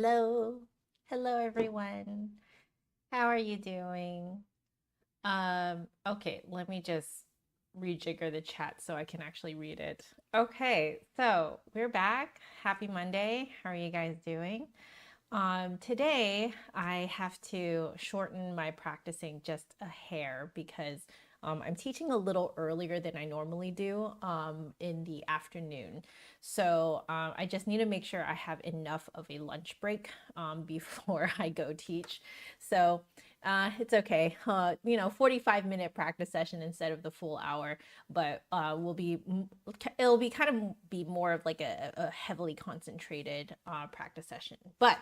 Hello. Hello, everyone. How are you doing? Okay, let me just rejigger the chat so I can actually read it. Okay, so we're back. Happy Monday. How are you guys doing? Today I have to shorten my practicing just a hair because I'm teaching a little earlier than I normally do in the afternoon. So I just need to make sure I have enough of a lunch break before I go teach. So it's okay. 45-minute practice session instead of the full hour, but it'll be kind of be more of like a heavily concentrated practice session. But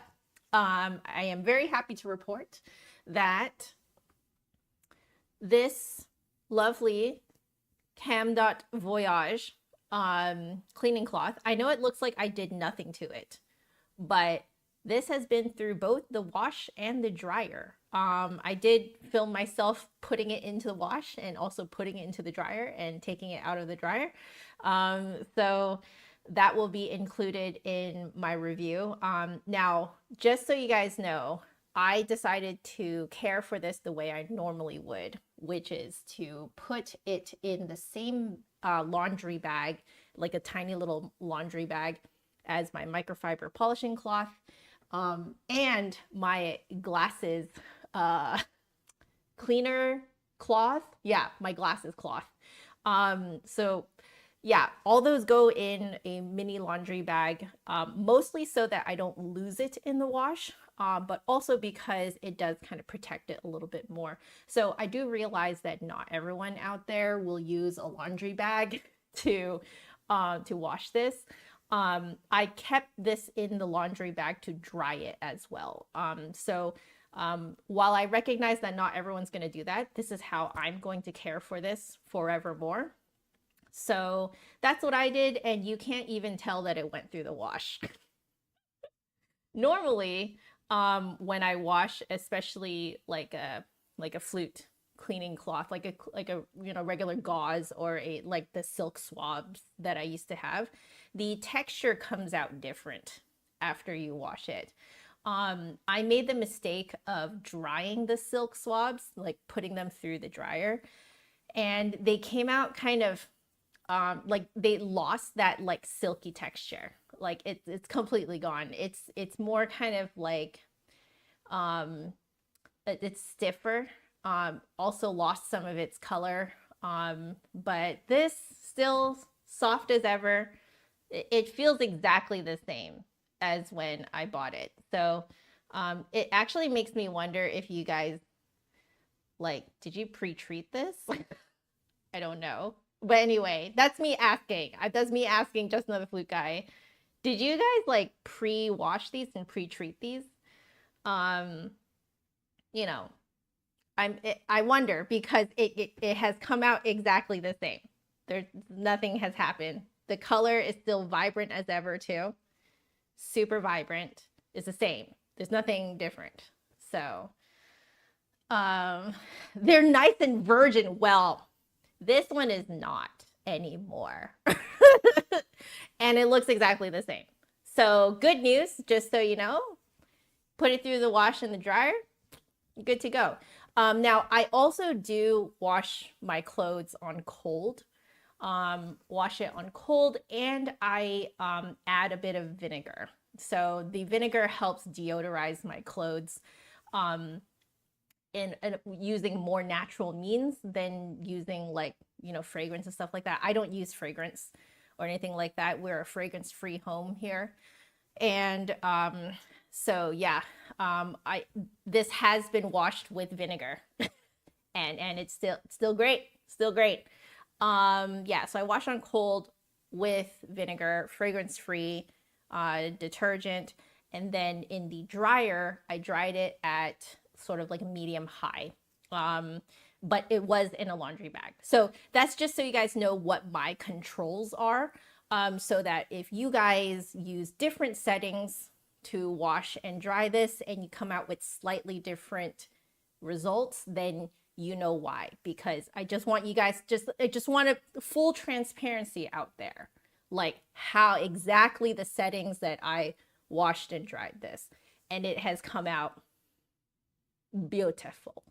I am very happy to report that this lovely CAM.VOYAGE cleaning cloth, I know it looks like I did nothing to it, but this has been through both the wash and the dryer. I did film myself putting it into the wash and also putting it into the dryer and taking it out of the dryer. So that will be included in my review. Now, just so you guys know, I decided to care for this the way I normally would, which is to put it in the same laundry bag, like a tiny little laundry bag, as my microfiber polishing cloth and my glasses cleaner cloth. Yeah, my glasses cloth. So yeah, all those go in a mini laundry bag, mostly so that I don't lose it in the wash, but also because it does kind of protect it a little bit more. So I do realize that not everyone out there will use a laundry bag to wash this. I kept this in the laundry bag to dry it as well. While I recognize that not everyone's going to do that, this is how I'm going to care for this forevermore. So that's what I did, and you can't even tell that it went through the wash. Normally, when I wash, especially like a flute cleaning cloth, like a regular gauze or like the silk swabs that I used to have, the texture comes out different after you wash it. I made the mistake of drying the silk swabs, like putting them through the dryer, and they came out kind of like they lost that like silky texture. Like it's completely gone. It's more kind of like it's stiffer. Also lost some of its color. But this still soft as ever. It feels exactly the same as when I bought it. So it actually makes me wonder if you guys like, did you pre-treat this? I don't know. But anyway, that's me asking. That's me asking just another flute guy. Did you guys like pre-wash these and pre-treat these? Um, you know, I wonder because it has come out exactly the same. There's nothing has happened. The color is still vibrant as ever too. Super vibrant. It's the same. There's nothing different. So they're nice and virgin. Well, this one is not anymore. And it looks exactly the same. So good news, just so you know, put it through the wash and the dryer, good to go. Now, I also do wash my clothes on cold. Wash it on cold, and I add a bit of vinegar. So the vinegar helps deodorize my clothes in using more natural means than using like, fragrance and stuff like that. I don't use fragrance or anything like that. We're a fragrance-free home here. And so yeah, this has been washed with vinegar and it's still great, still great. Yeah, so I wash on cold with vinegar, fragrance-free detergent, and then in the dryer, I dried it at sort of like a medium high. But it was in a laundry bag. So that's just so you guys know what my controls are. So that if you guys use different settings to wash and dry this and you come out with slightly different results, then you know why. Because I just want you guys, I just want a full transparency out there. Like how exactly the settings that I washed and dried this. and it has come out beautiful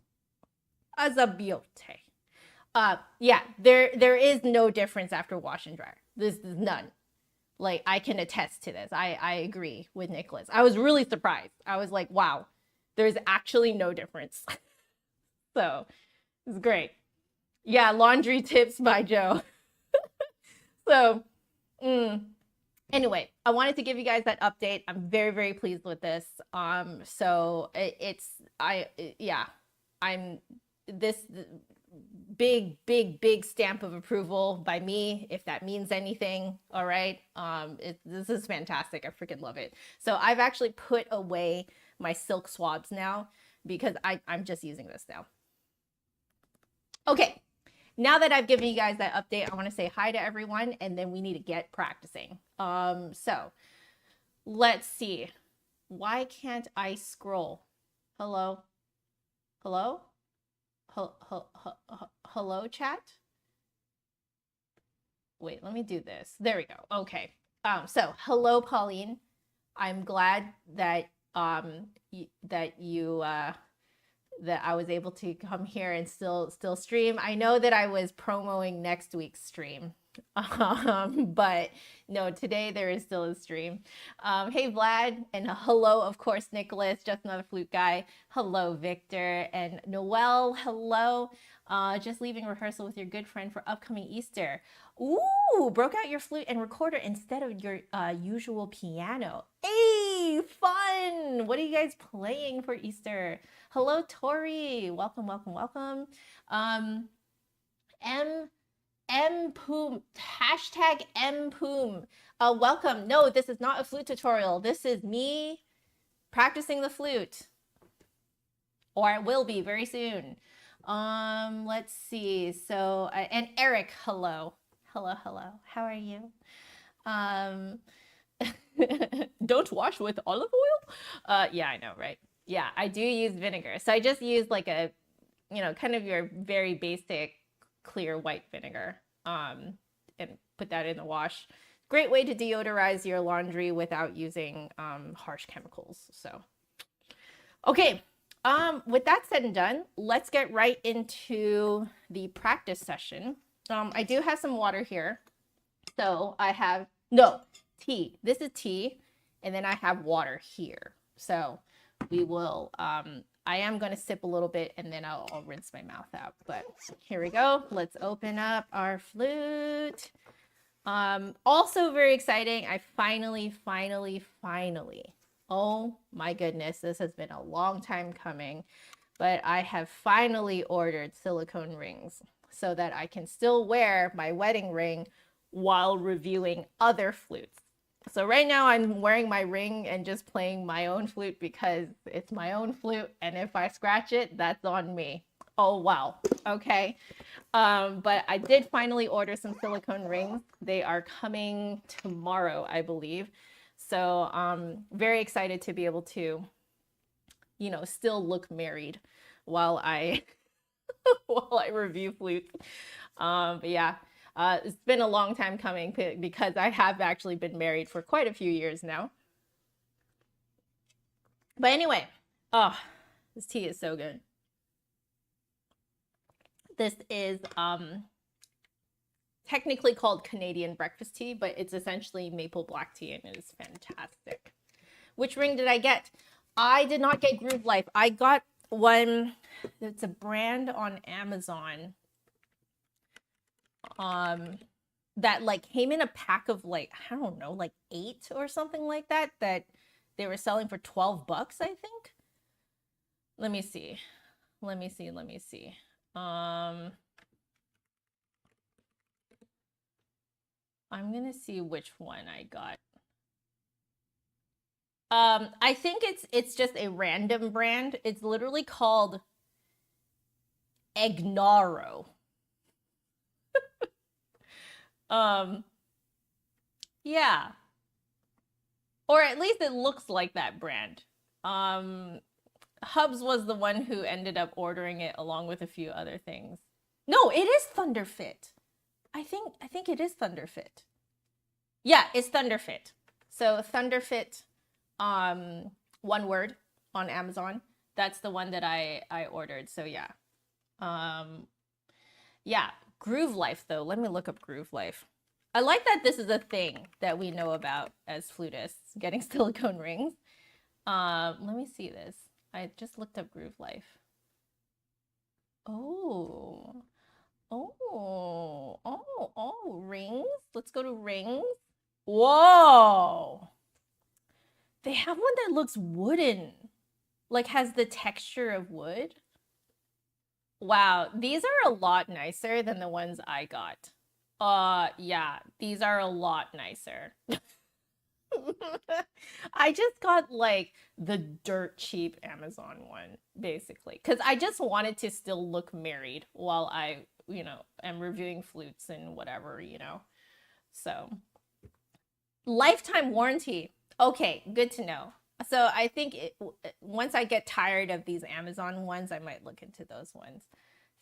as a beauty. Yeah, there is no difference after wash and dryer. This is none. Like, I can attest to this. I agree with Nicholas. I was really surprised. I was like, wow, there's actually no difference. So it's great. Yeah, laundry tips by Joe. So anyway, I wanted to give you guys that update. I'm very, very pleased with this. So I'm this big stamp of approval by me, if that means anything. All right. This is fantastic. I freaking love it. So I've actually put away my silk swabs now because I'm just using this now. Okay. Now that I've given you guys that update, I want to say hi to everyone, and then we need to get practicing. So let's see. Why can't I scroll? Hello? Hello? Hello, chat? Wait, let me do this. There we go. Okay. So hello, Pauline. I'm glad that that I was able to come here and still stream. I know that I was promoting next week's stream, but no, today there is still a stream. Hey, Vlad, and hello, of course, Nicholas, just another flute guy. Hello, Victor, and Noel, hello. Just leaving rehearsal with your good friend for upcoming Easter. Ooh, broke out your flute and recorder instead of your usual piano. Hey, fun! What are you guys playing for Easter? Hello, Tori. Welcome, welcome, welcome. Poom, hashtag Poom. Welcome. No, this is not a flute tutorial. This is me practicing the flute. Or I will be very soon. Let's see. So, and Eric, hello. Hello, hello. How are you? Don't wash with olive oil? Yeah, I know, right? Yeah, I do use vinegar. So I just use like a, kind of your very basic clear white vinegar, and put that in the wash. Great way to deodorize your laundry without using harsh chemicals. So, okay. With that said and done, let's get right into the practice session. I do have some water here. So I have, no, tea. This is tea. And then I have water here. So we will, I am going to sip a little bit and then I'll rinse my mouth out. But here we go. Let's open up our flute. Also very exciting. I finally, oh my goodness, this has been a long time coming, but I have finally ordered silicone rings so that I can still wear my wedding ring while reviewing other flutes. So right now I'm wearing my ring and just playing my own flute because it's my own flute, and if I scratch it, that's on me. Oh, wow. Okay. But I did finally order some silicone rings. They are coming tomorrow, I believe. So very excited to be able to, still look married while I while I review flutes. But yeah, it's been a long time coming because I have actually been married for quite a few years now. But anyway, oh, this tea is so good. This is technically called Canadian breakfast tea, but it's essentially maple black tea, and it is fantastic. Which ring did I get? I did not get Groove Life. I got one. It's a brand on Amazon that like came in a pack of like, I don't know, like 8 or something like that they were selling for $12, I think. Let me see. I'm gonna see which one I got. I think it's just a random brand. It's literally called Egnaro. Yeah. Or at least it looks like that brand. Hubs was the one who ended up ordering it along with a few other things. No, it is Thunderfit. I think it is Thunderfit. Yeah, it's Thunderfit. So Thunderfit one word on Amazon. That's the one that I ordered. So yeah. Yeah, Groove Life though. Let me look up Groove Life. I like that this is a thing that we know about as flutists, getting silicone rings. Let me see this. I just looked up Groove Life. Oh, rings. Let's go to rings. Whoa. They have one that looks wooden, like has the texture of wood. Wow, these are a lot nicer than the ones I got. Yeah, these are a lot nicer. I just got like the dirt cheap Amazon one, basically, because I just wanted to still look married while I, am reviewing flutes and whatever, So, lifetime warranty. Okay, good to know. So I think once I get tired of these Amazon ones, I might look into those ones.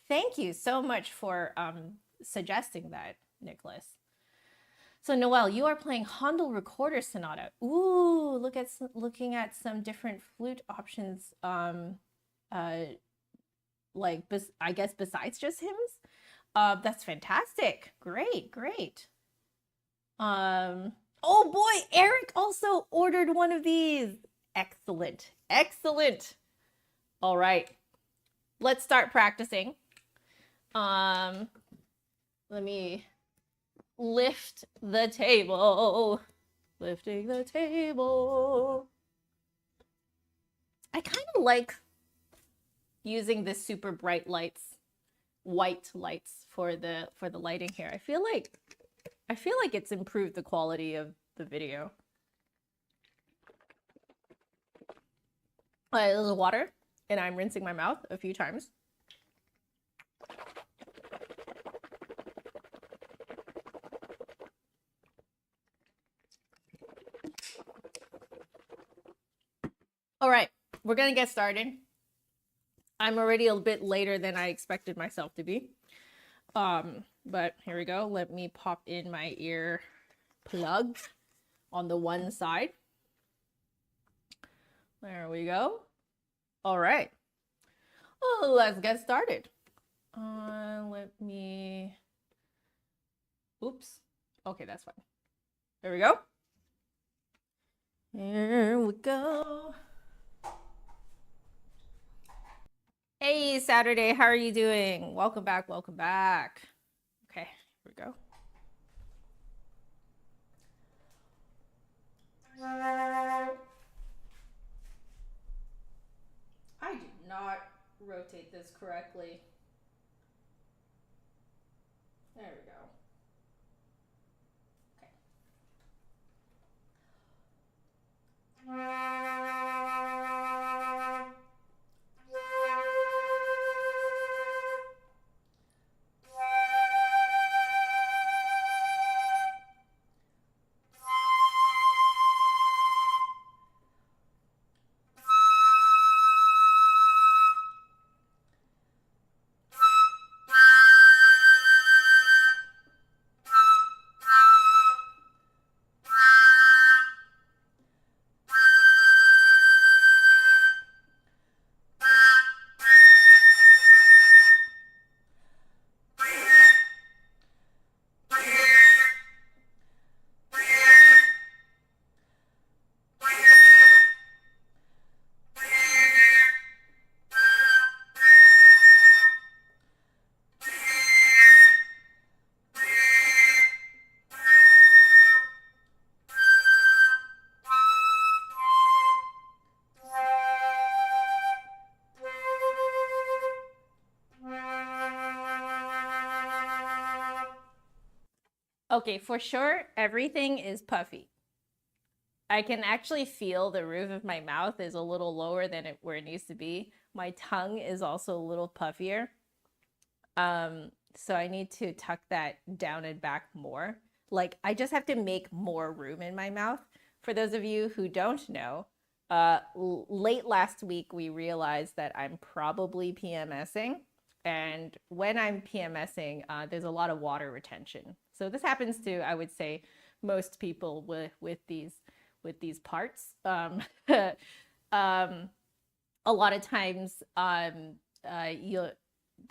Thank you so much for suggesting that, Nicholas. So Noelle, you are playing Handel Recorder Sonata. Ooh, looking at some different flute options. I guess besides just hymns. That's fantastic. Great. Oh boy, Eric also ordered one of these. Excellent. All right, let's start practicing. Let me lift the table. Lifting the table. I kind of like using the super bright lights, white lights for the lighting here. I feel like it's improved the quality of the video. There's water, and I'm rinsing my mouth a few times. All right, we're gonna get started. I'm already a bit later than I expected myself to be. But here we go. Let me pop in my ear plug on the one side. There we go. All right. Well, let's get started. Oops. Okay, that's fine. There we go. Here we go. Hey, Saturday, how are you doing? Welcome back. Okay, here we go. I did not rotate this correctly. There we go. Okay, for sure, everything is puffy. I can actually feel the roof of my mouth is a little lower than where it needs to be. My tongue is also a little puffier. So I need to tuck that down and back more. Like, I just have to make more room in my mouth. For those of you who don't know, late last week, we realized that I'm probably PMSing. And when I'm PMSing, there's a lot of water retention. So this happens to, I would say, most people with these parts. a lot of times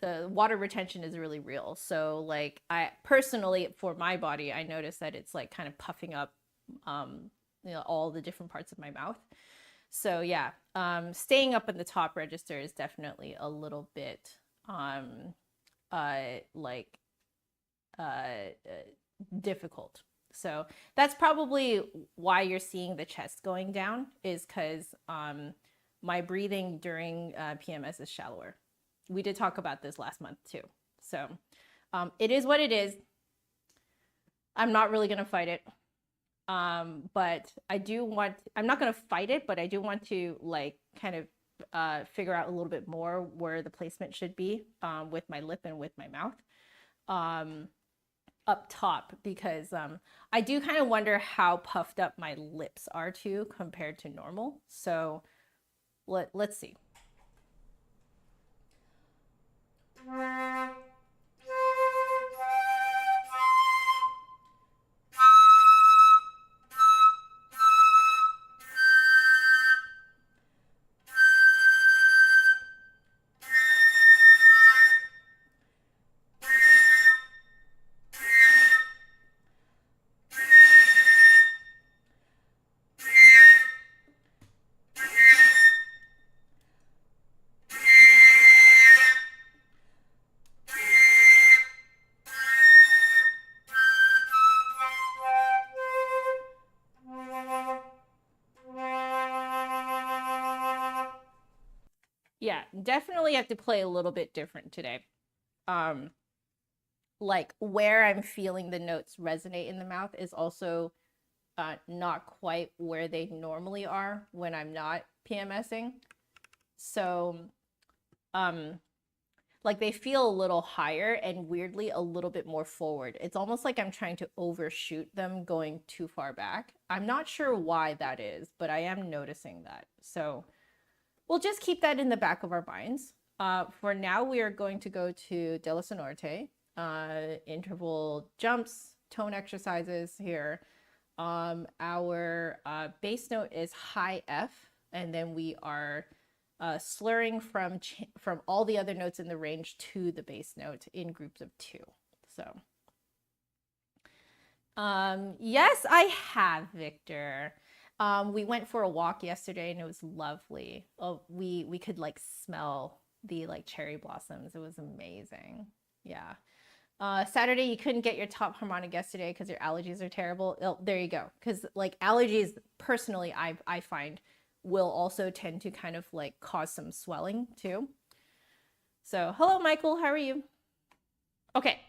the water retention is really real. So like I personally, for my body, I notice that it's like kind of puffing up all the different parts of my mouth. So yeah, staying up in the top register is definitely a little bit like difficult. So that's probably why you're seeing the chest going down, is because my breathing during PMS is shallower. We did talk about this last month too. So it is what it is. I'm not really going to fight it. But I'm not going to fight it, but I do want to like kind of figure out a little bit more where the placement should be with my lip and with my mouth up top, because I do kind of wonder how puffed up my lips are too compared to normal. So let's see. Yeah, definitely have to play a little bit different today. Like where I'm feeling the notes resonate in the mouth is also not quite where they normally are when I'm not PMSing. So like they feel a little higher and weirdly a little bit more forward. It's almost like I'm trying to overshoot them going too far back. I'm not sure why that is, but I am noticing that. So we'll just keep that in the back of our minds. For now, we are going to go to Della Sonorite, interval jumps, tone exercises here. Our bass note is high F, and then we are slurring from all the other notes in the range to the bass note in groups of 2. So, yes, I have, Victor. We went for a walk yesterday and it was lovely. Oh, we could like smell the like cherry blossoms. It was amazing. Yeah. Saturday you couldn't get your top harmonic yesterday because your allergies are terrible. Oh, there you go. Because like allergies, personally, I find will also tend to kind of like cause some swelling too. So hello, Michael. How are you? Okay.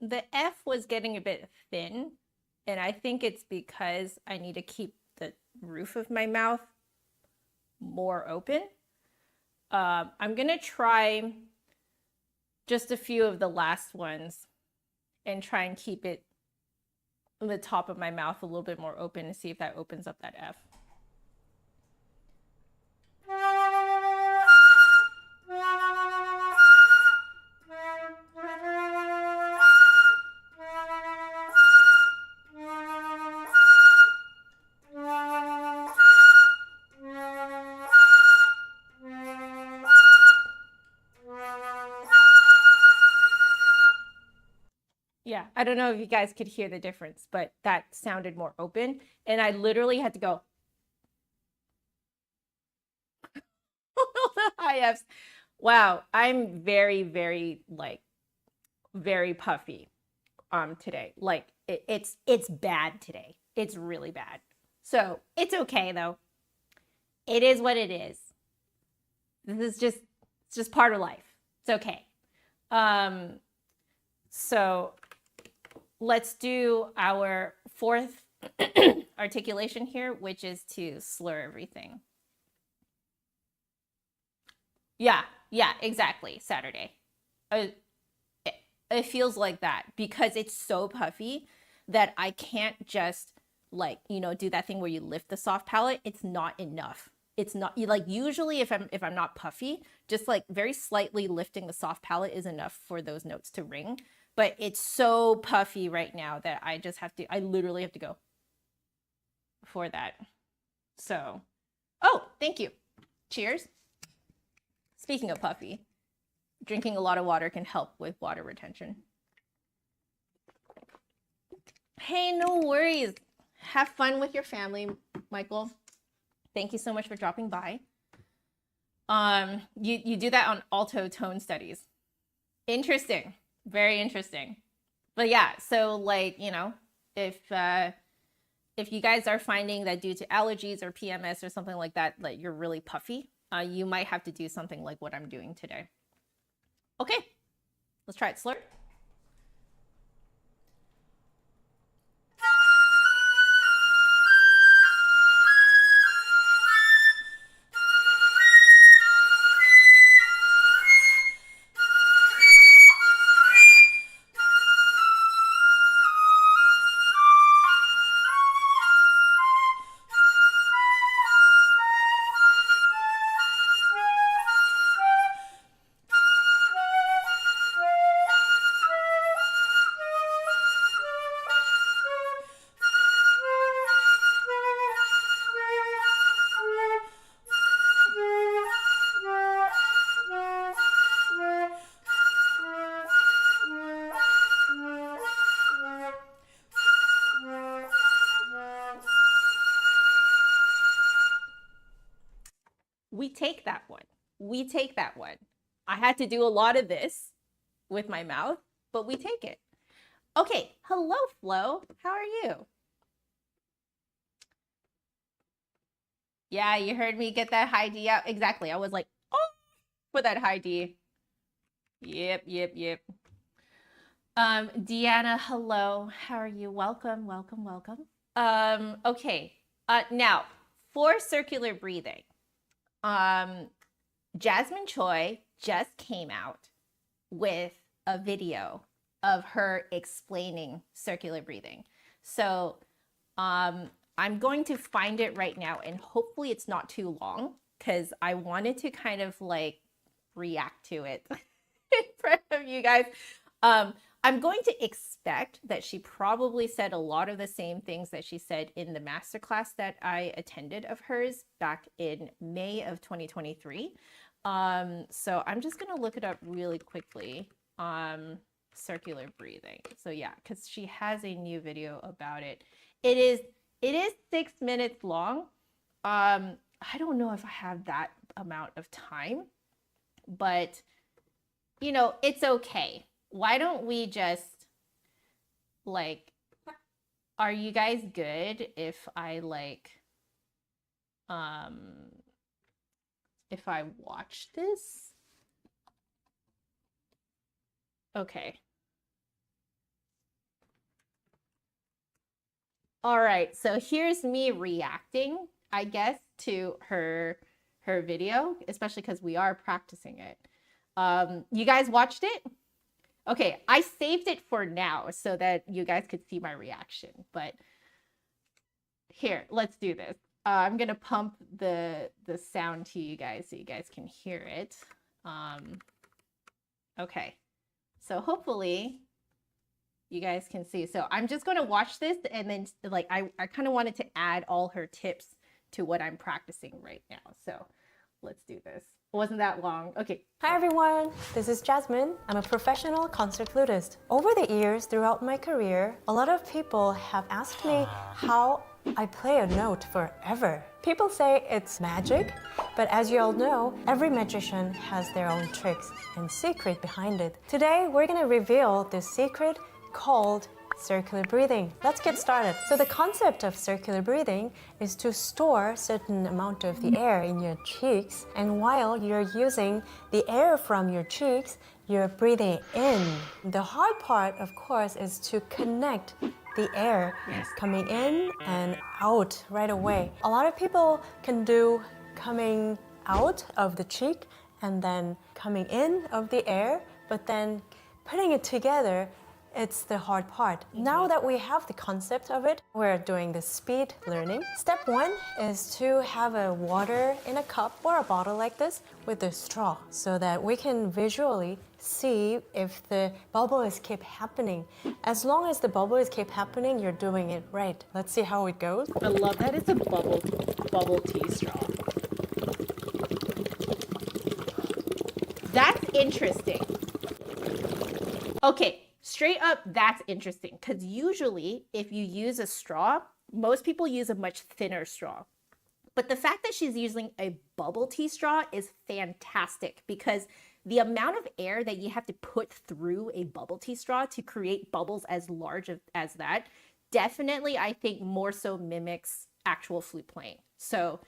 The F was getting a bit thin, and I think it's because I need to keep the roof of my mouth more open. I'm going to try just a few of the last ones and try and keep it on the top of my mouth a little bit more open and see if that opens up that F. Yeah, I don't know if you guys could hear the difference, but that sounded more open. And I literally had to go the high Fs. Wow, I'm very, very very puffy today. Like it's bad today. It's really bad. So it's okay though. It is what it is. This is it's just part of life. It's okay. So let's do our fourth articulation here, which is to slur everything. Yeah, exactly. Saturday. It feels like that because it's so puffy that I can't just do that thing where you lift the soft palate. It's not enough. It's not usually if I'm not puffy, just very slightly lifting the soft palate is enough for those notes to ring. But it's so puffy right now that I literally have to go for that. So, oh, thank you. Cheers. Speaking of puffy, drinking a lot of water can help with water retention. Hey, no worries. Have fun with your family, Michael. Thank you so much for dropping by. You do that on alto tone studies. Interesting. Very interesting. But yeah, so if you guys are finding that due to allergies or PMS or something like that, you're really puffy, you might have to do something like what I'm doing today. Okay, let's try it. Slur. We take that one. We take that one. I had to do a lot of this with my mouth, but we take it. Okay, hello, Flo. How are you? Yeah, you heard me get that high D out. Exactly. I was like, oh, for that high D. Yep. Deanna, hello. How are you? Welcome. Okay. Now, for circular breathing, Jasmine Choi just came out with a video of her explaining circular breathing. So I'm going to find it right now, and hopefully it's not too long because I wanted to kind of react to it in front of you guys. I'm going to expect that she probably said a lot of the same things that she said in the masterclass that I attended of hers back in May of 2023. So I'm just going to look it up really quickly. Circular breathing. So yeah, because she has a new video about it. It is 6 minutes long. I don't know if I have that amount of time, but it's okay. Why don't we just are you guys good if I if I watch this? Okay. All right, so here's me reacting, I guess, to her her video, especially because we are practicing it. You guys watched it? Okay, I saved it for now so that you guys could see my reaction. But here, let's do this. I'm gonna pump the sound to you guys so you guys can hear it. Okay, so hopefully you guys can see. So I'm just gonna watch this, and then like I kind of wanted to add all her tips to what I'm practicing right now. So let's do this. It wasn't that long. Okay. Hi everyone, this is Jasmine. I'm a professional concert flutist. Over the years, throughout my career, a lot of people have asked me how I play a note forever. People say it's magic, but as you all know, every magician has their own tricks and secret behind it. Today, we're gonna reveal this secret called circular breathing. Let's get started. So the concept of circular breathing is to store certain amount of the air in your cheeks, and while you're using the air from your cheeks, you're breathing in. The hard part, of course, is to connect the air coming in and out right away. A lot of people can do coming out of the cheek and then coming in of the air, but then putting it together, it's the hard part. Now that we have the concept of it, we're doing the speed learning. Step one is to have a water in a cup or a bottle like this with a straw so that we can visually see if the bubbles keep happening. As long as the bubbles keep happening, you're doing it right. Let's see how it goes. I love that it's a bubble tea straw. That's interesting. Okay. Straight up, that's interesting, because usually if you use a straw, most people use a much thinner straw. But the fact that she's using a bubble tea straw is fantastic, because the amount of air that you have to put through a bubble tea straw to create bubbles as large as that definitely, I think, more so mimics actual flute playing. So,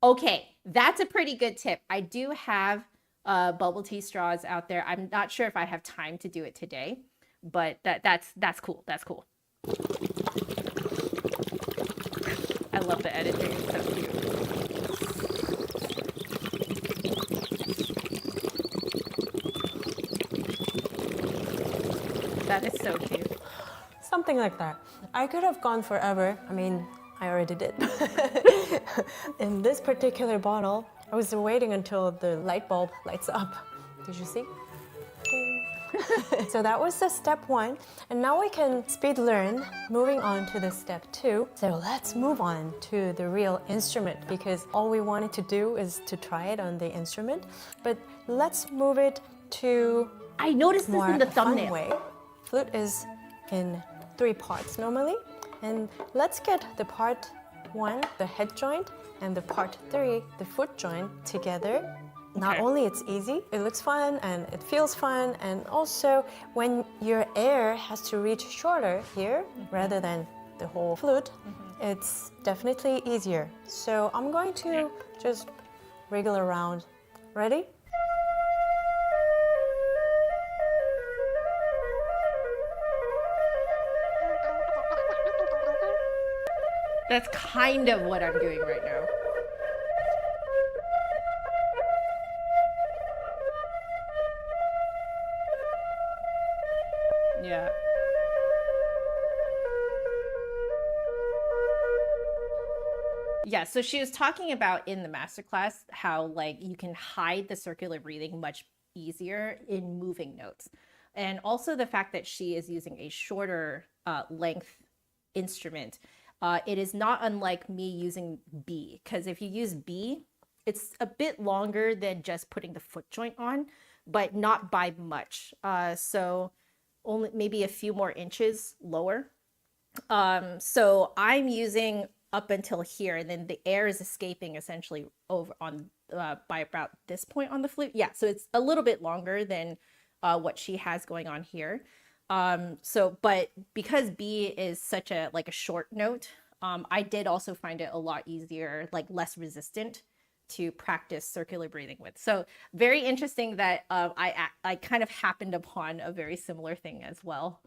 okay, that's a pretty good tip. I do have bubble tea straws out there. I'm not sure if I have time to do it today, but that's cool. That's cool. I love the editing. It's so cute. That is so cute. Something like that. I could have gone forever. I mean, I already did. In this particular bottle, I was waiting until the light bulb lights up. Did you see? So that was the step one. And now we can speed learn, moving on to the step two. So let's move on to the real instrument, because all we wanted to do is to try it on the instrument. But let's move it to I noticed this in the thumbnail. Way. Flute is in 3 parts normally. And let's get the part 1, the head joint, and the part 3, the foot joint, together. Okay. Not only it's easy, it looks fun and it feels fun, and also when your air has to reach shorter here rather than the whole flute, it's definitely easier. So I'm going to just wriggle around. Ready? That's kind of what I'm doing right now. Yeah. Yeah, so she was talking about in the masterclass how like you can hide the circular breathing much easier in moving notes. And also the fact that she is using a shorter length instrument. It is not unlike me using B, because if you use B, it's a bit longer than just putting the foot joint on, but not by much. So only maybe a few more inches lower. So I'm using up until here, and then the air is escaping essentially over on by about this point on the flute. Yeah, so it's a little bit longer than what she has going on here. But because B is such a like a short note, I did also find it a lot easier, like less resistant to practice circular breathing with. So very interesting that I kind of happened upon a very similar thing as well.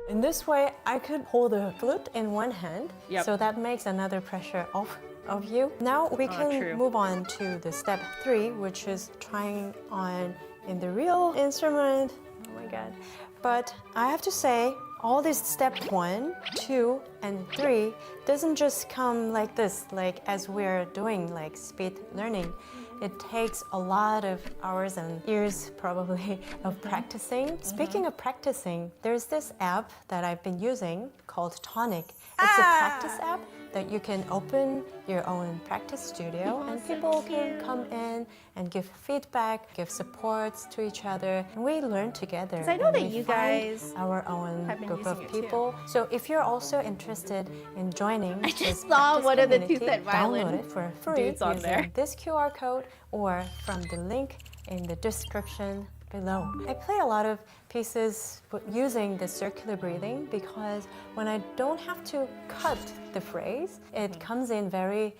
In this way, I could hold the flute in one hand, Yep. so that makes another pressure off of you. Now we can true. move on to the step 3, which is trying on in the real instrument. Oh my god. But I have to say, all this step 1, 2, and 3 doesn't just come like this, like as we're doing like speed learning. It takes a lot of hours and years probably of practicing. Speaking of practicing, there's this app that I've been using called Tonic. It's a practice app that you can open your own practice studio and people can come in and give feedback, give supports to each other, and we learn together. 'Cause I know and that we you find guys our own have been group of using it too. people. So if you're also interested in joining I just this saw practice one of the community, two-set violin download it for free dudes on using there. this QR code or from the link in the description below. I play a lot of pieces using the circular breathing because when I don't have to cut the phrase, it comes in very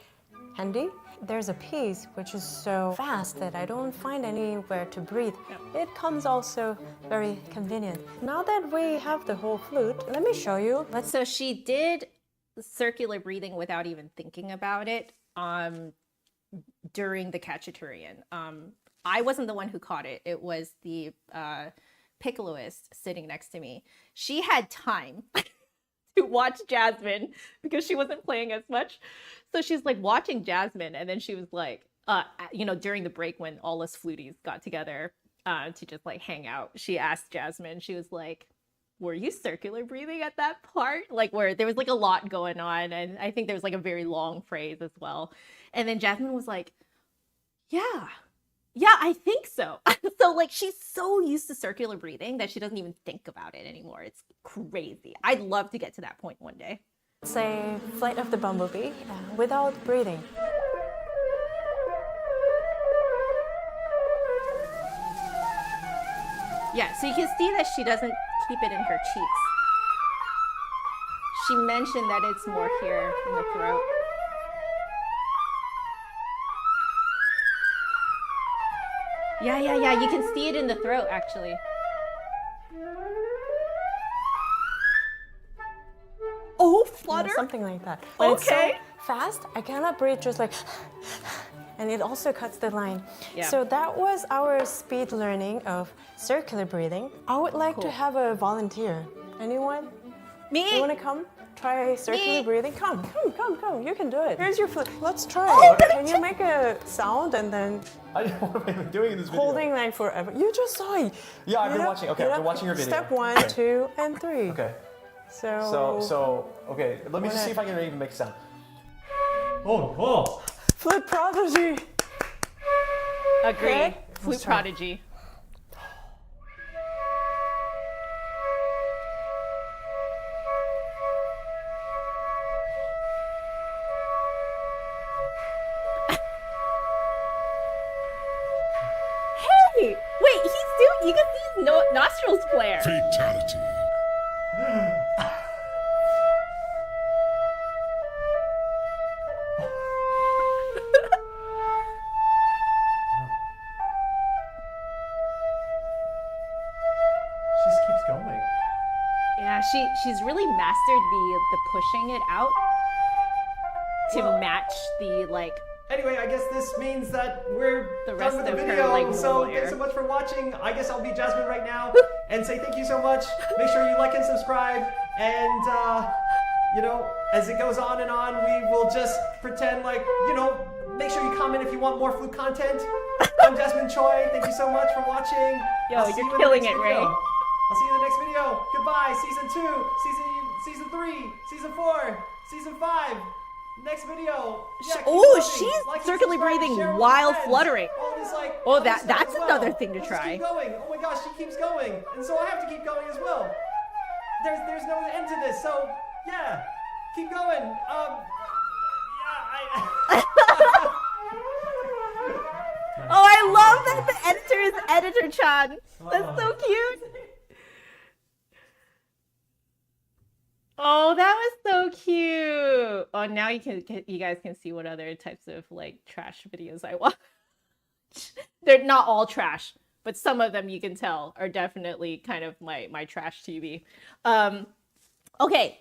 handy. There's a piece which is so fast that I don't find anywhere to breathe. It comes also very convenient. Now that we have the whole flute, let me show you. So she did circular breathing without even thinking about it during the Cacciatorian. I wasn't the one who caught it. It was the piccoloist sitting next to me. She had time to watch Jasmine because she wasn't playing as much. So she's like watching Jasmine, and then she was like, during the break when all us fluties got together to just like hang out, she asked Jasmine, she was like, were you circular breathing at that part? Like where there was like a lot going on, and I think there was like a very long phrase as well. And then Jasmine was like, yeah, I think so. So like she's so used to circular breathing that she doesn't even think about it anymore. It's crazy. I'd love to get to that point one day. Say Flight of the Bumblebee without breathing. Yeah, so you can see that she doesn't keep it in her cheeks. She mentioned that it's more here in the throat. Yeah, you can see it in the throat, actually. Oh, flutter? Yeah, something like that. When it's so Okay. fast, I cannot breathe just like, and it also cuts the line. Yeah. So that was our speed learning of circular breathing. I would like to Cool. have a volunteer. Anyone? Me? You want to come? Try circular Me? breathing? Come. You can do it. Here's your flute. Let's try. Oh, Can you make a sound and then What am I doing in this video? holding like forever? You just saw it. Yeah, I've been watching. Okay, I've been watching your video. Step 1, Okay. 2, and 3. Okay. So Okay. Let me just Wanna- see if I can even make sound. Oh. flute prodigy. Agree. Okay. Flute Let's try. prodigy. Hey! Wait, he's doing. You can see his nostrils flare. Fatality. She just keeps going. Yeah, she's really mastered the pushing it out to Well- match the like. Anyway, I guess this means that we're The done rest with the of her, video. like, so normal thanks air. so much for watching. I guess I'll be Jasmine right now and say thank you so much. Make sure you like and subscribe. And as it goes on and on, we will just pretend like make sure you comment if you want more flute content. I'm Jasmine Choi. Thank you so much for watching. Yo, I'll see you're you in the killing next it, video. Ray. I'll see you in the next video. Goodbye. Season 2, season 3, season 4, season 5. Next video. Yeah, keep Oh, watching. she's Like and circularly subscribe, breathing share with while your friends. fluttering. All this, Oh, all this that- stuff that's as well. another thing to Let's try. Keep going. Oh my gosh, she keeps going, and so I have to keep going as well. There's no end to this, so yeah, keep going. Oh, I love that the editor is Editor Chan. That's so cute. Oh, that was so cute. Oh, now you guys can see what other types of like trash videos I watch. They're not all trash, but some of them you can tell are definitely kind of my trash TV. Okay.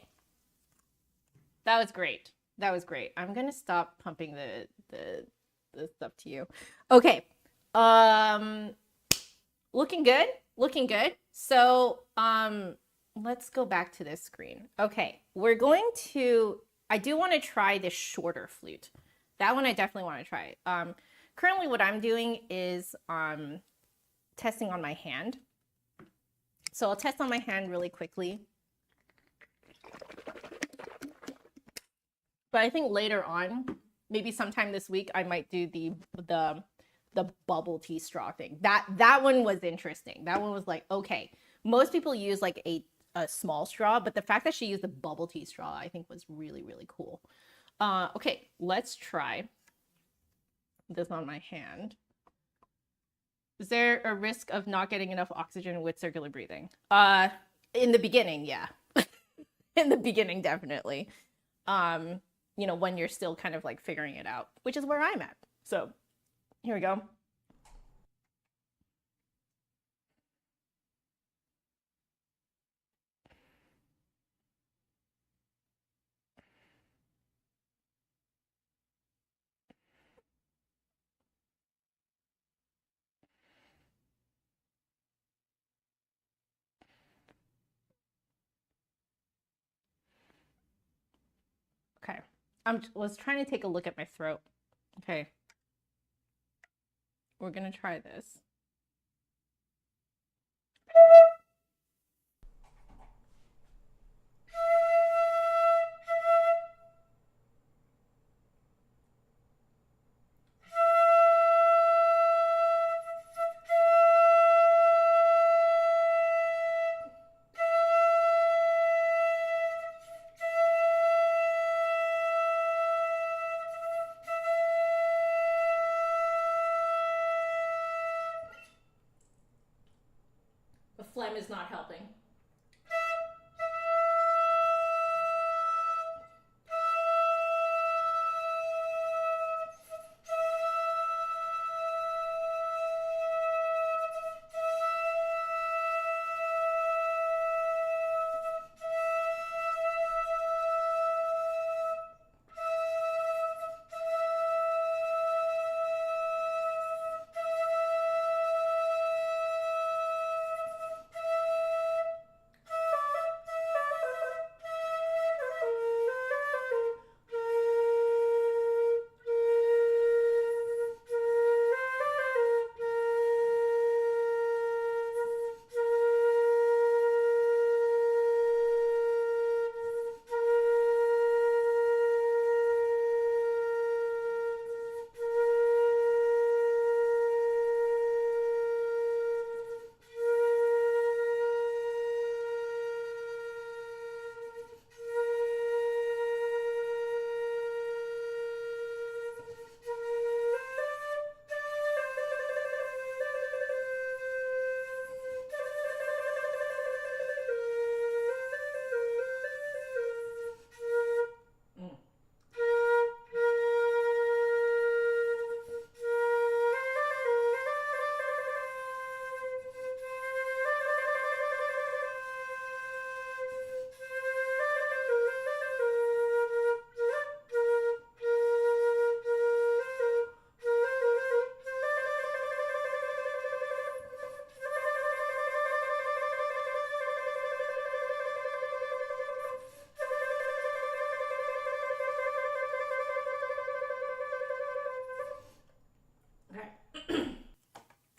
That was great. That was great. I'm gonna stop pumping the stuff to you. Okay. Looking good. Looking good. So let's go back to this screen. Okay, we're going to, I do want to try this shorter flute. That one I definitely want to try. Currently what I'm doing is testing on my hand. So I'll test on my hand really quickly. But I think later on, maybe sometime this week, I might do the bubble tea straw thing. That one was interesting. That one was like, okay, most people use like a small straw, but the fact that she used the bubble tea straw, I think was really, really cool. Okay, let's try this on my hand. Is there a risk of not getting enough oxygen with circular breathing? In the beginning, yeah. In the beginning, definitely. You know, when you're still kind of like figuring it out, which is where I'm at. So here we go. Okay. I was trying to take a look at my throat. Okay. We're gonna try this. The phlegm is not helping.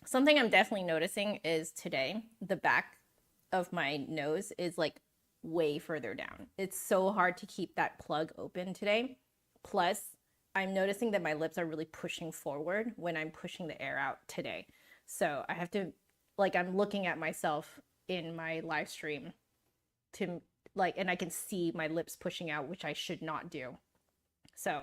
Something I'm definitely noticing is today, the back of my nose is like way further down. It's so hard to keep that plug open today. Plus, I'm noticing that my lips are really pushing forward when I'm pushing the air out today. So I have to, like, I'm looking at myself in my live stream to like, and I can see my lips pushing out, which I should not do. So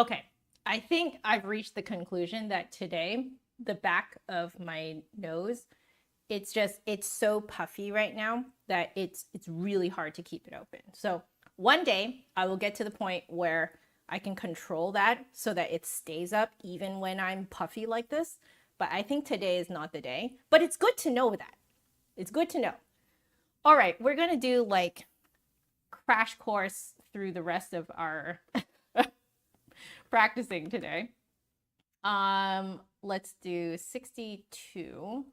Okay, I think I've reached the conclusion that today, the back of my nose, it's so puffy right now that it's really hard to keep it open. So one day I will get to the point where I can control that so that it stays up even when I'm puffy like this. But I think today is not the day. But it's good to know that. It's good to know. All right, we're gonna do like crash course through the rest of our practicing today. Let's do 62.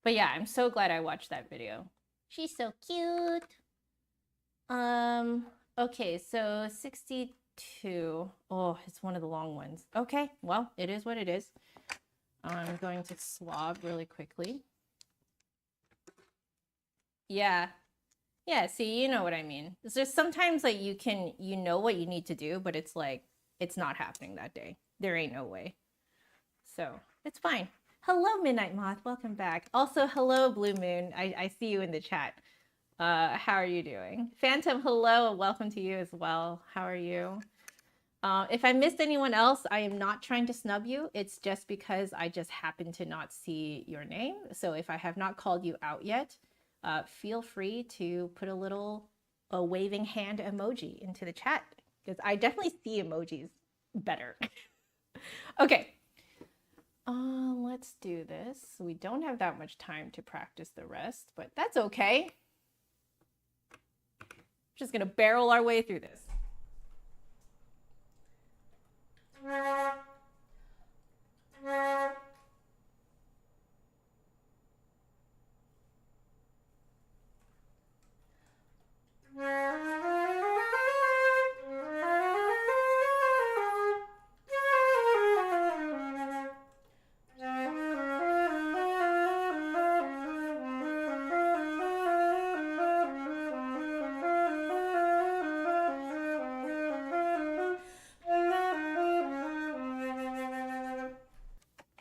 But yeah, I'm so glad I watched that video. She's so cute. Okay, so 62. Oh, it's one of the long ones. Okay, well, it is what it is. I'm going to swab really quickly. Yeah. Yeah, see, you know what I mean. It's just sometimes like you know what you need to do, but it's like, it's not happening that day. There ain't no way. So it's fine. Hello, Midnight Moth. Welcome back. Also, hello, Blue Moon. I see you in the chat. How are you doing? Phantom, hello, and welcome to you as well. How are you? If I missed anyone else, I am not trying to snub you. It's just because I just happen to not see your name. So if I have not called you out yet, feel free to put a waving hand emoji into the chat, because I definitely see emojis better. Okay. Let's do this. We don't have that much time to practice the rest, but that's okay. Just gonna barrel our way through this.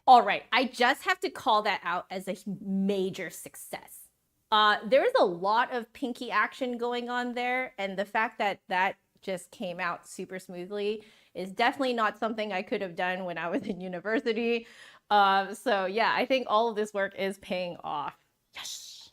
All right, I just have to call that out as a major success. There's a lot of pinky action going on there, and the fact that that just came out super smoothly is definitely not something I could have done when I was in university. So yeah, I think all of this work is paying off. Yes.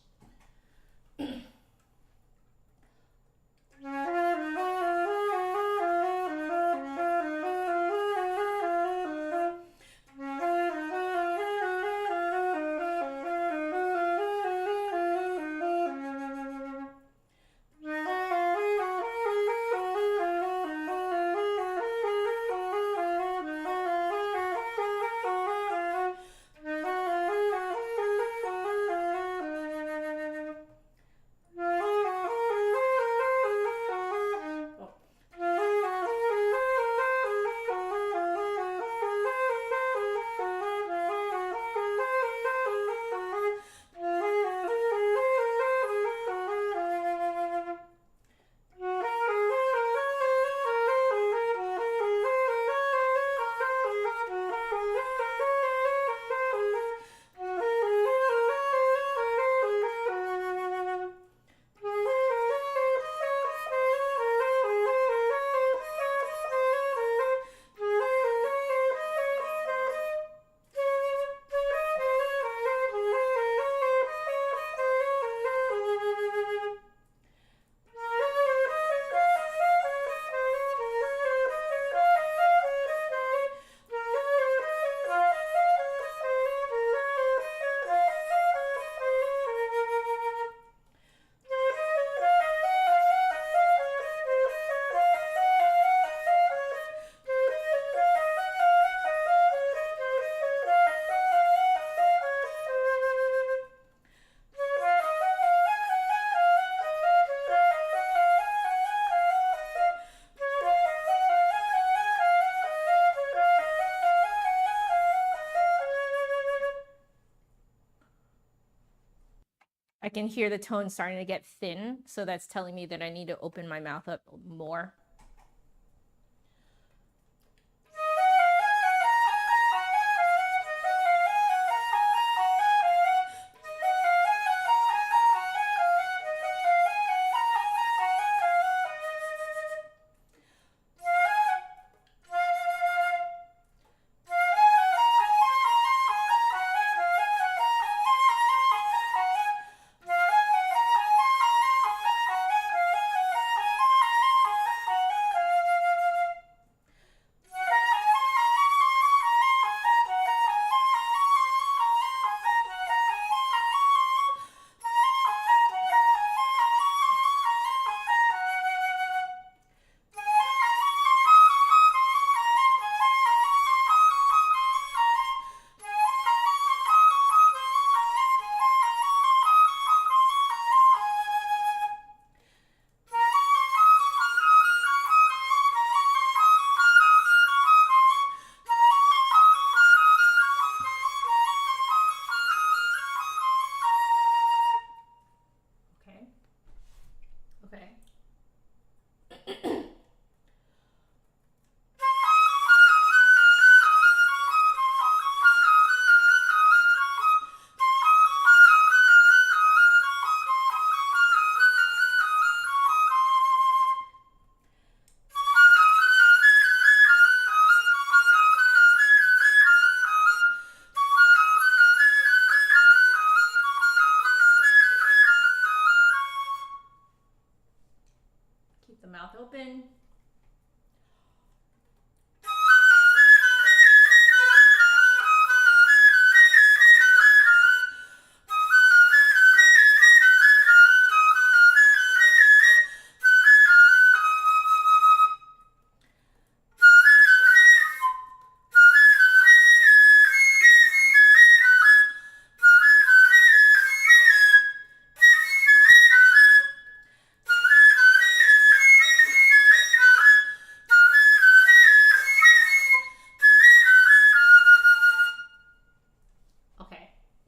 I can hear the tone starting to get thin, so that's telling me that I need to open my mouth up more.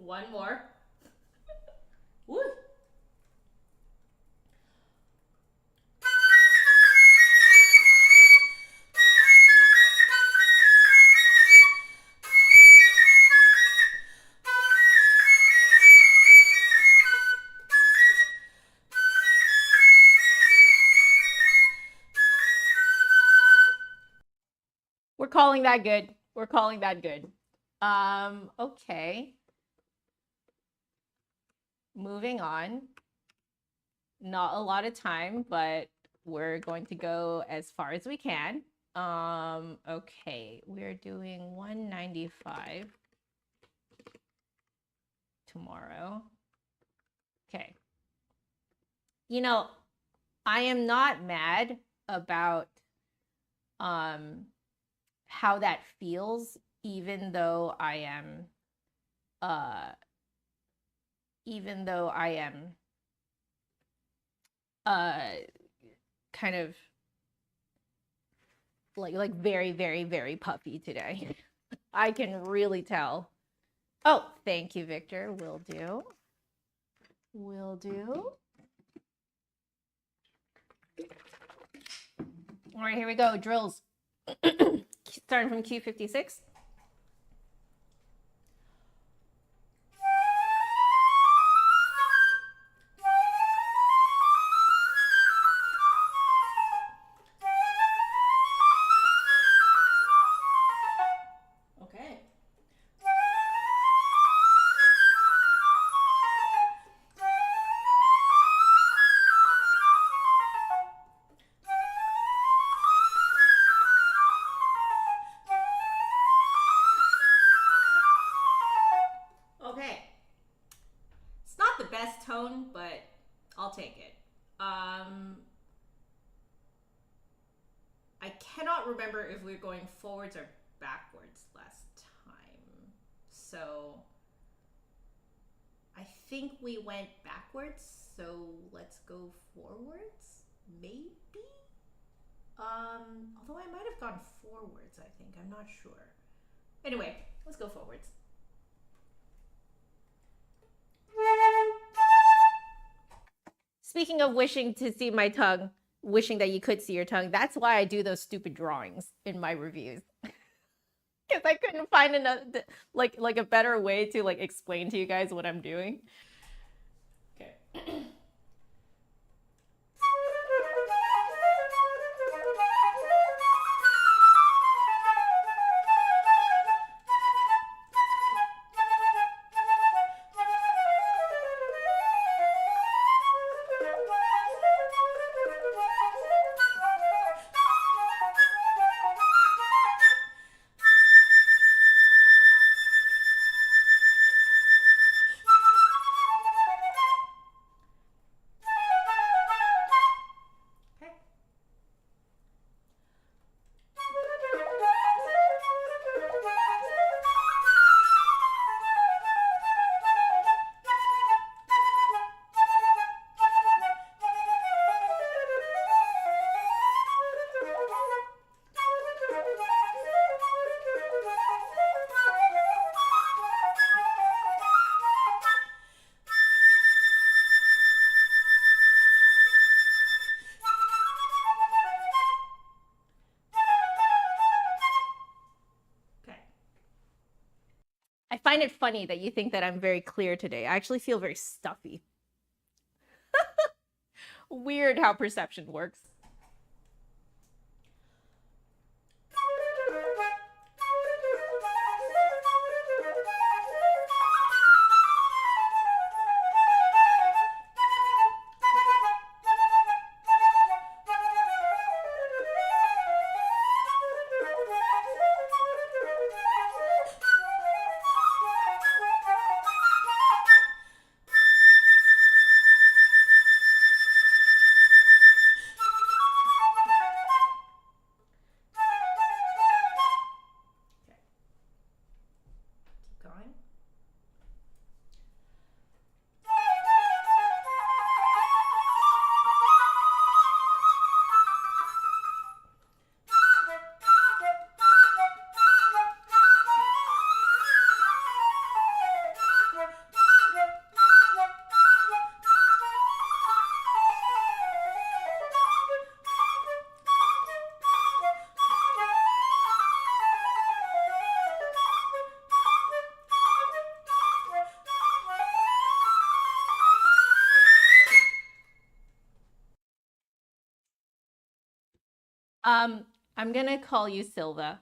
One more. Woo. We're calling that good. We're calling that good. Okay. Moving on. Not a lot of time, but we're going to go as far as we can. Okay, we're doing 195 tomorrow. Okay. You know, I am not mad about how that feels, even though I am kind of like very, very, very puffy today. I can really tell. Oh, thank you, Victor. Will do. Will do. All right, here we go. Drills. Starting from Q56. Okay. Okay. It's not the best tone, but I'll take it. I cannot remember if we're going forwards or backwards last time. So I think we went backwards, so let's go forwards, maybe? Although I might have gone forwards, I think. I'm not sure. Anyway, let's go forwards. Speaking of wishing to see my tongue, wishing that you could see your tongue, that's why I do those stupid drawings in my reviews. Because I couldn't find another, like a better way to like explain to you guys what I'm doing. Okay. I find it funny that you think that I'm very clear today. I actually feel very stuffy. Weird how perception works. I'm gonna call you Silva.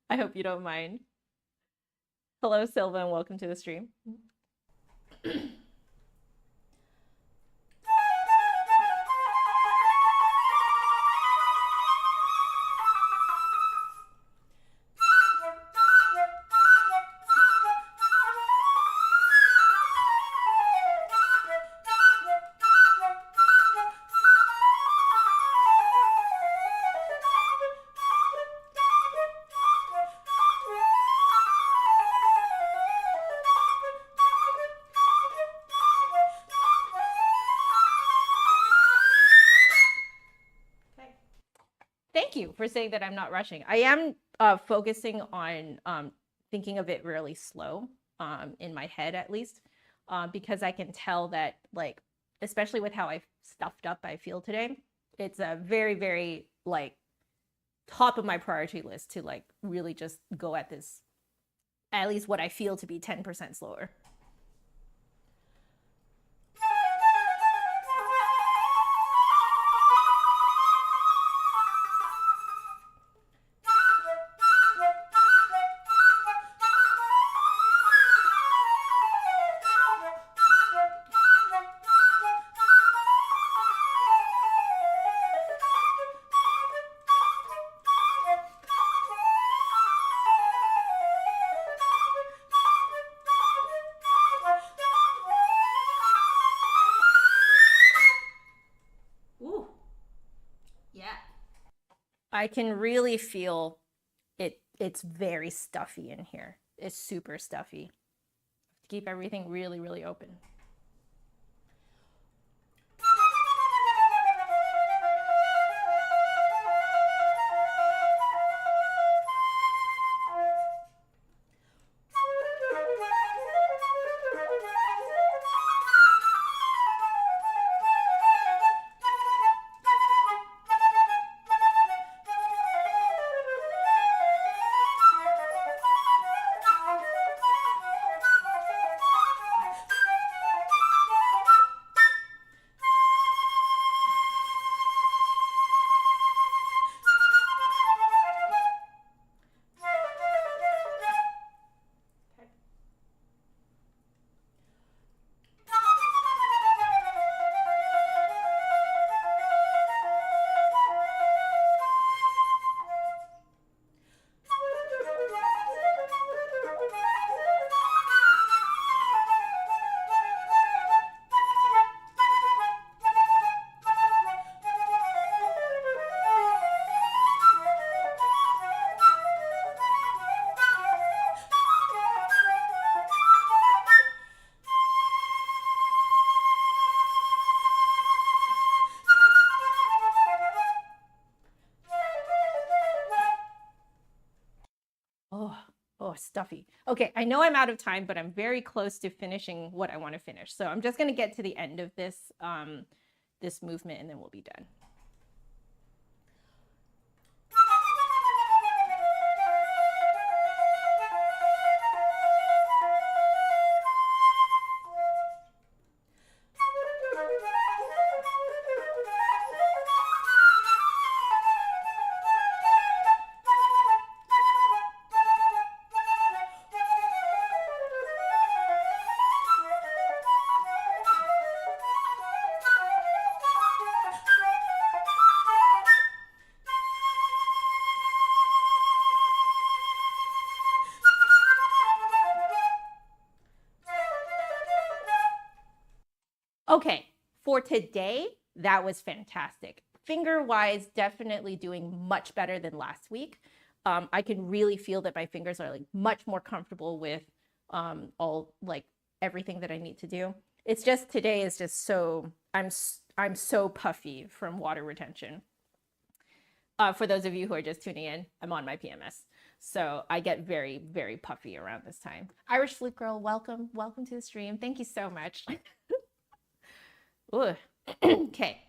I hope you don't mind. Hello, Silva, and welcome to the stream. Thank you for saying that I'm not rushing. I am focusing on thinking of it really slow, in my head at least, because I can tell that, like, especially with how I stuffed up I feel today, it's a very, very, like, top of my priority list to, like, really just go at this, at least what I feel to be 10% slower. I can really feel it. It's very stuffy in here. It's super stuffy. Keep everything really, really open. Oh, stuffy. Okay, I know I'm out of time, but I'm very close to finishing what I want to finish. So I'm just going to get to the end of this, this movement, and then we'll be done. Okay, for today, that was fantastic. Finger-wise, definitely doing much better than last week. I can really feel that my fingers are like much more comfortable with all like everything that I need to do. It's just today is just so, I'm so puffy from water retention. For those of you who are just tuning in, I'm on my PMS. So I get very, very puffy around this time. Irish Flute Girl, welcome. Welcome to the stream. Thank you so much. Ooh. Okay.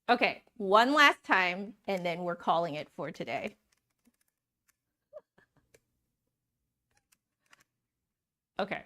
Okay, one last time, and then we're calling it for today. Okay.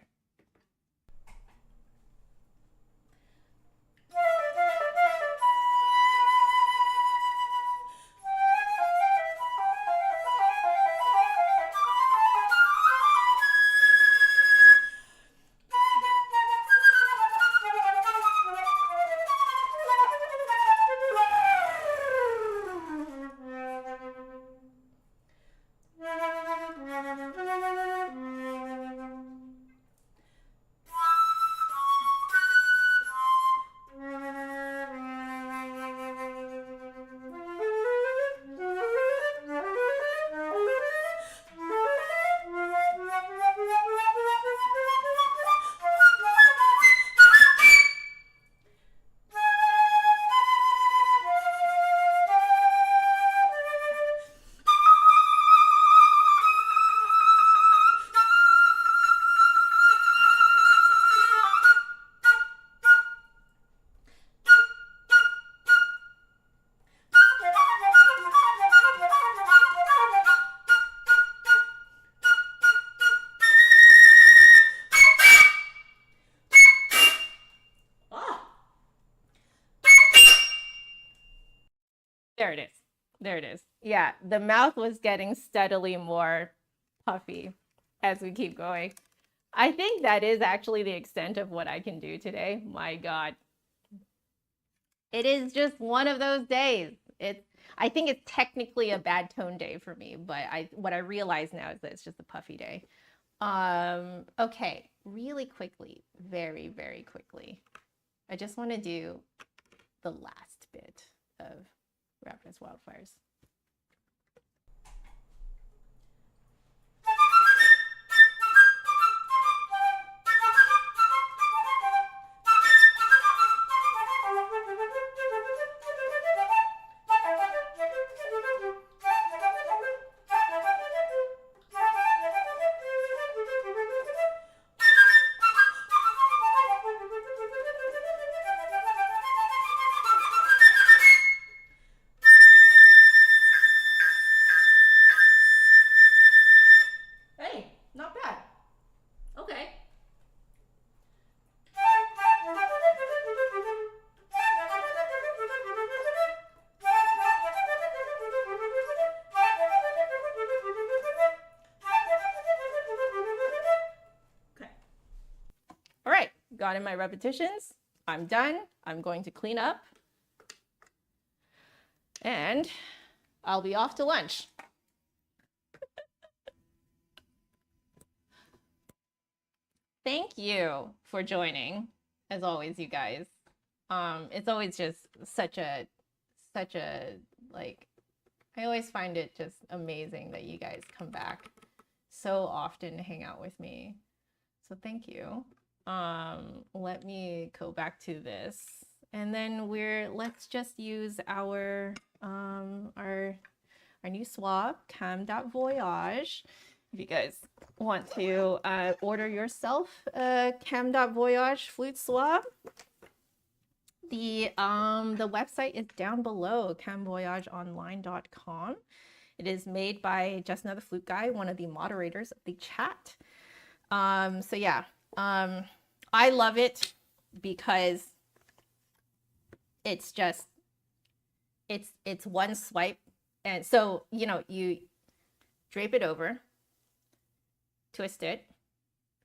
There it is. There it is. Yeah, the mouth was getting steadily more puffy as we keep going. I think that is actually the extent of what I can do today. My God. It is just one of those days. I think it's technically a bad tone day for me, but what I realize now is that it's just a puffy day. Okay, really quickly, very, very quickly. I just want to do the last bit of Rapid as Wildfires. Got in my repetitions. I'm done. I'm going to clean up and I'll be off to lunch. Thank you for joining, as always, you guys. It's always just such a like, I always find it just amazing that you guys come back so often to hang out with me. So thank you. Let me go back to this, and then let's just use our new swab, CAM.VOYAGE. If you guys want to order yourself a CAM.VOYAGE flute swab, the website is down below, CAM.VOYAGEonline.com. It is made by JustAnotherFlutist, one of the moderators of the chat. So yeah. I love it because it's just, it's one swipe. And so, you know, you drape it over, twist it,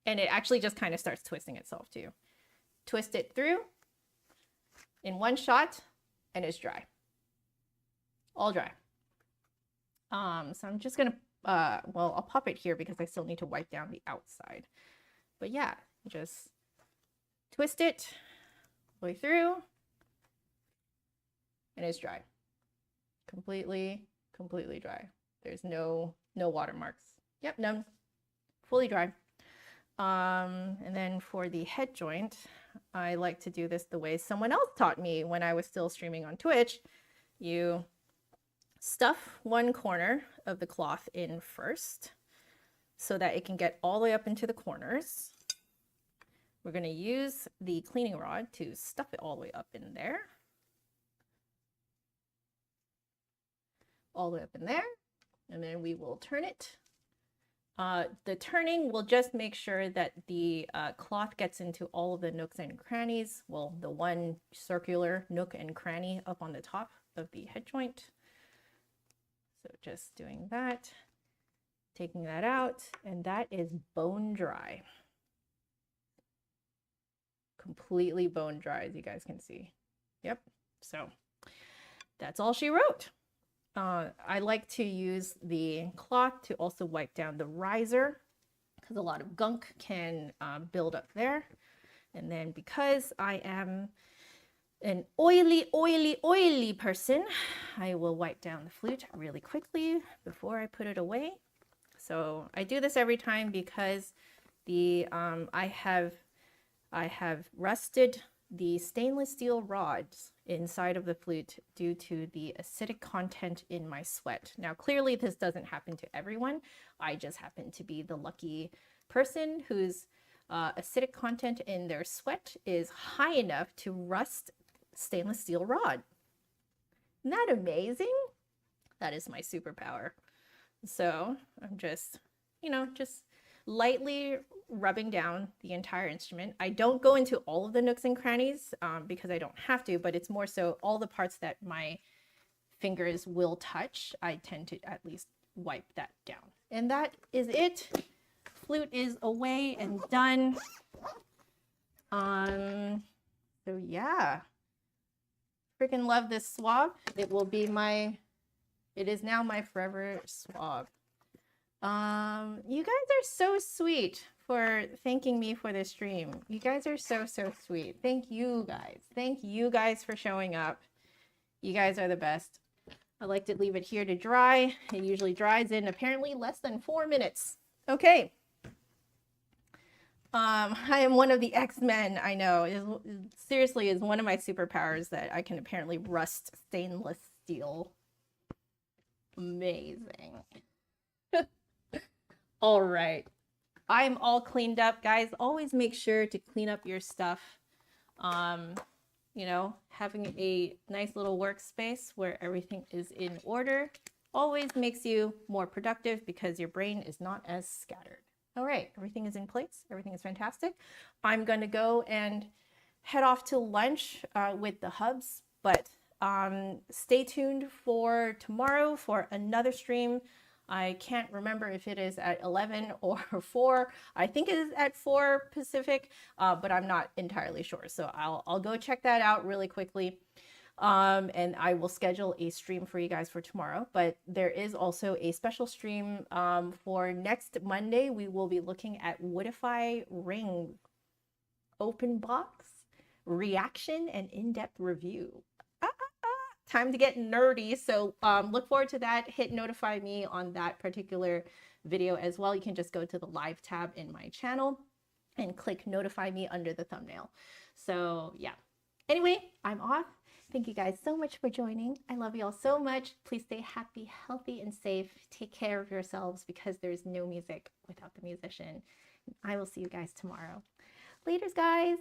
and it actually just kind of starts twisting itself too. Twist it through in one shot and it's dry. All dry. So I'm just gonna, well, I'll pop it here because I still need to wipe down the outside. But yeah, just twist it all the way through and it's dry. Completely dry. There's no watermarks. Yep, none. Fully dry. And then for the head joint, I like to do this the way someone else taught me when I was still streaming on Twitch. You stuff one corner of the cloth in first so that it can get all the way up into the corners. We're going to use the cleaning rod to stuff it all the way up in there. all the way up in there. And then we will turn it. The turning will just make sure that the cloth gets into all of the nooks and crannies. Well, the one circular nook and cranny up on the top of the head joint. So just doing that, taking that out, and that is bone dry. Completely bone dry, as you guys can see. Yep, so that's all she wrote. I like to use the cloth to also wipe down the riser because a lot of gunk can build up there. And then because I am an oily person, I will wipe down the flute really quickly before I put it away. So I do this every time because the I have rusted the stainless steel rods inside of the flute due to the acidic content in my sweat. Now, clearly this doesn't happen to everyone. I just happen to be the lucky person whose acidic content in their sweat is high enough to rust stainless steel rod. Isn't that amazing? That is my superpower. So I'm just, just lightly rubbing down the entire instrument. I don't go into all of the nooks and crannies because I don't have to, but it's more so all the parts that my fingers will touch, I tend to at least wipe that down. And that is it. Flute is away and done. So yeah, freaking love this swab. It is now my forever swab. You guys are so sweet for thanking me for this stream. You guys are so sweet. Thank you guys. Thank you guys for showing up. You guys are the best. I like to leave it here to dry. It usually dries in apparently less than 4 minutes. Okay. I am one of the X-Men. I know. It seriously is one of my superpowers that I can apparently rust stainless steel. Amazing. All right. I'm all cleaned up, guys. Always make sure to clean up your stuff. Having a nice little workspace where everything is in order always makes you more productive because your brain is not as scattered. All right, everything is in place. Everything is fantastic. I'm going to go and head off to lunch with the hubs, but stay tuned for tomorrow for another stream. I can't remember if it is at 11 or 4. I think it is at 4 Pacific, but I'm not entirely sure. So I'll go check that out really quickly. And I will schedule a stream for you guys for tomorrow. But there is also a special stream for next Monday. We will be looking at Woodify Ring open box reaction and in-depth review. Time to get nerdy. So look forward to that. Hit notify me on that particular video as well. You can just go to the live tab in my channel and click notify me under the thumbnail. So yeah. Anyway, I'm off. Thank you guys so much for joining. I love you all so much. Please stay happy, healthy, and safe. Take care of yourselves because there's no music without the musician. I will see you guys tomorrow. Laters, guys.